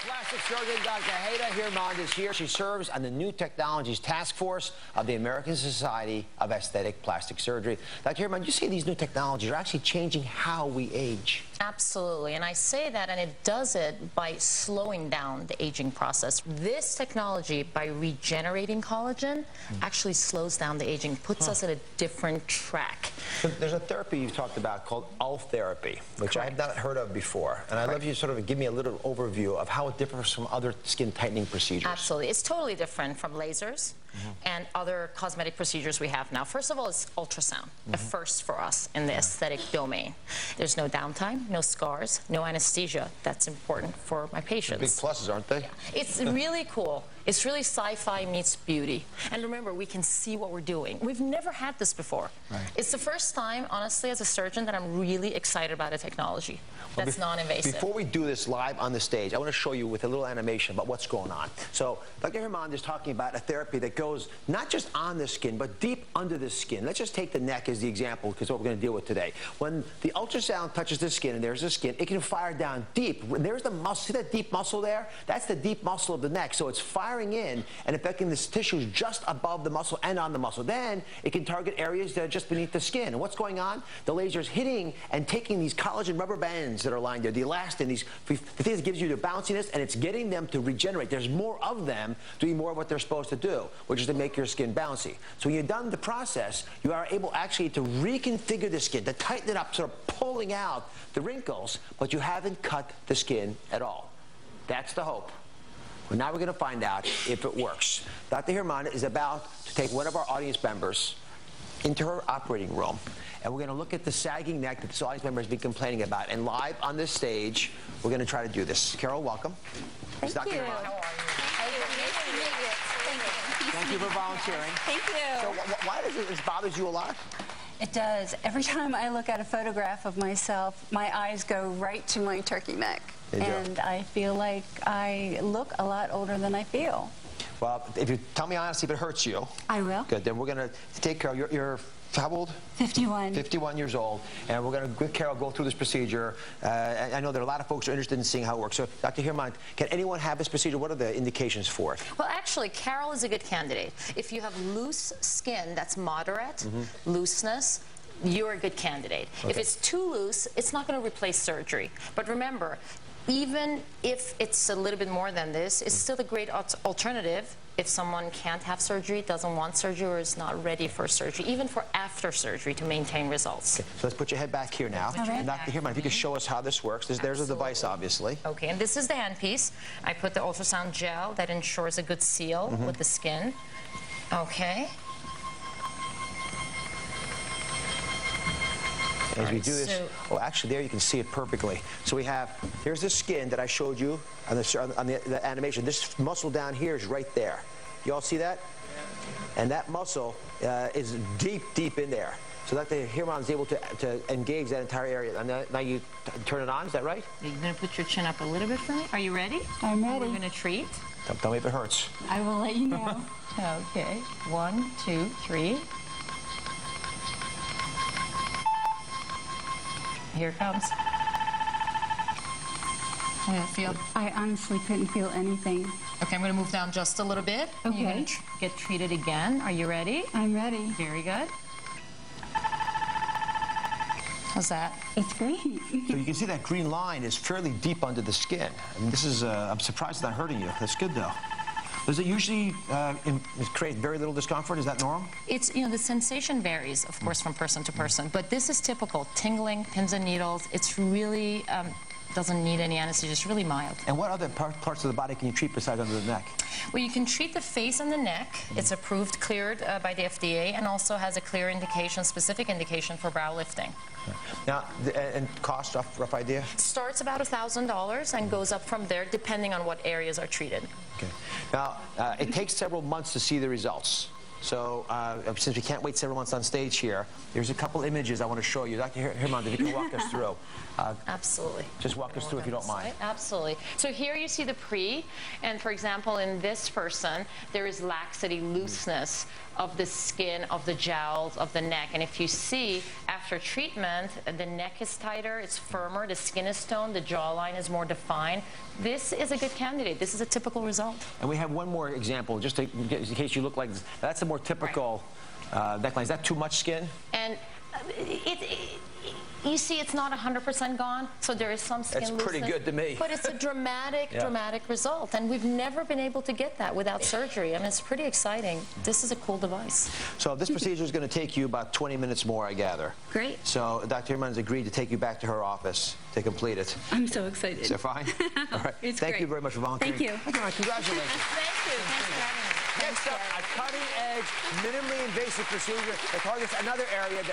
Plastic surgeon Dr. Heda Hirmand is here. She serves on the New Technologies Task Force of the American Society of Aesthetic Plastic Surgery. Dr. Hirmand, you see these new technologies are actually changing how we age. Absolutely, and I say that, and it does it by slowing down the aging process. This technology, by regenerating collagen, actually slows down the aging, puts us at a different track. So there's a therapy you've talked about called therapy, which I have not heard of before. And I'd love you to sort of give me a little overview of how it differs from other skin tightening procedures. Absolutely. It's totally different from lasers and other cosmetic procedures we have now. First of all, it's ultrasound, a first for us in the aesthetic domain. There's no downtime, no scars, no anesthesia. That's important for my patients. Big pluses, aren't they? It's really cool. It's really sci-fi meets beauty. And remember, we can see what we're doing. We've never had this before. Right. It's the first time, honestly, as a surgeon, that I'm really excited about a technology that's non-invasive. Before we do this live on the stage, I want to show you with a little animation about what's going on. So Dr. Hirmand is talking about a therapy that goes not just on the skin, but deep under the skin. Let's just take the neck as the example, because what we're going to deal with today. When the ultrasound touches the skin, and there's the skin, it can fire down deep. There's the muscle. See that deep muscle there? That's the deep muscle of the neck. So it's firing in and affecting the tissues just above the muscle and on the muscle. Then it can target areas that are just beneath the skin. And what's going on? The laser's hitting and taking these collagen rubber bands that are lying there, the elastin, the thing that gives you the bounciness, and it's getting them to regenerate. There's more of them doing more of what they're supposed to do, which is to make your skin bouncy. So when you're done the process, you are able actually to reconfigure the skin, to tighten it up, sort of pulling out the wrinkles, but you haven't cut the skin at all. That's the hope. Well, now we're going to find out if it works. Dr. Hirmand is about to take one of our audience members into her operating room, and we're going to look at the sagging neck that this audience member has been complaining about. And live on this stage, we're going to try to do this. Carol, welcome. Thank you. Hirmand. How are you? Thank you for volunteering. Thank you. So why does this bothers you a lot? It does. Every time I look at a photograph of myself, my eyes go right to my turkey neck. And I feel like I look a lot older than I feel. Well, if you tell me honestly if it hurts you. I will. Good. Then we're going to take Carol. You're how old? 51. 51 years old. And we're going to let Carol go through this procedure. I know there are a lot of folks who are interested in seeing how it works. So, Dr. Hirmand, can anyone have this procedure? What are the indications for it? Well, actually, Carol is a good candidate. If you have loose skin that's moderate, looseness, you're a good candidate. Okay. If it's too loose, it's not going to replace surgery. But remember, even if it's a little bit more than this, it's still a great alternative if someone can't have surgery, doesn't want surgery, or is not ready for surgery, even for after surgery to maintain results. Okay, so let's put your head back here now. And Dr. Hirmand, if you could show us how this works. There's a device, obviously. Okay, and this is the handpiece. I put the ultrasound gel that ensures a good seal with the skin. Okay. As we do this, oh, actually, there you can see it perfectly. So we have, here's the skin that I showed you on the animation. This muscle down here is right there. You all see that? And that muscle is deep, deep in there. So Dr. Hirmand is able to engage that entire area. And now you turn it on, is that right? You're going to put your chin up a little bit for me. Are you ready? I'm ready. We're going to treat. Tell me if it hurts. I will let you know. Okay. 1, 2, 3. Here it comes. How does it feel? I honestly couldn't feel anything. Okay, I'm going to move down just a little bit. Okay. You're going to get treated again. Are you ready? I'm ready. Very good. How's that? It's great. So you can see that green line is fairly deep under the skin. I mean, this is, I'm surprised it's not hurting you. That's good, though. Does it usually create very little discomfort? Is that normal? It's, you know, the sensation varies, of course, from person to person, but this is typical. Tingling, pins and needles, it's really, doesn't need any anesthesia, it's really mild. And what other parts of the body can you treat besides under the neck? Well, you can treat the face and the neck. It's approved, cleared by the FDA, and also has a clear indication, specific indication for brow lifting. Now, and cost, rough idea? Starts about $1,000 and goes up from there, depending on what areas are treated. Okay. Now, it takes several months to see the results. So since we can't wait several months on stage here, here's a couple images I want to show you. Dr. Hormone, if you can walk us through. Absolutely. Just walk us through if you don't mind. Absolutely. So here you see the pre, and for example, in this person, there is laxity, looseness of the skin, of the jowls, of the neck. And if you see, after treatment, the neck is tighter, it's firmer, the skin is toned, the jawline is more defined. This is a good candidate. This is a typical result. And we have one more example, just in case you look like this. That's a more typical neckline. Is that too much skin? And you see, it's not 100% gone, so there is some skin looseness. It's pretty good to me. But it's a dramatic, dramatic result, and we've never been able to get that without surgery. I mean, it's pretty exciting. This is a cool device. So this procedure is going to take you about 20 minutes more, I gather. Great. So Dr. Hormone has agreed to take you back to her office to complete it. I'm so excited. Is that fine? All right. It's Thank great. you very much for volunteering. Thank you. All right, congratulations. Thank you. Thanks for having me. Next up, a cutting-edge, minimally invasive procedure that targets another area that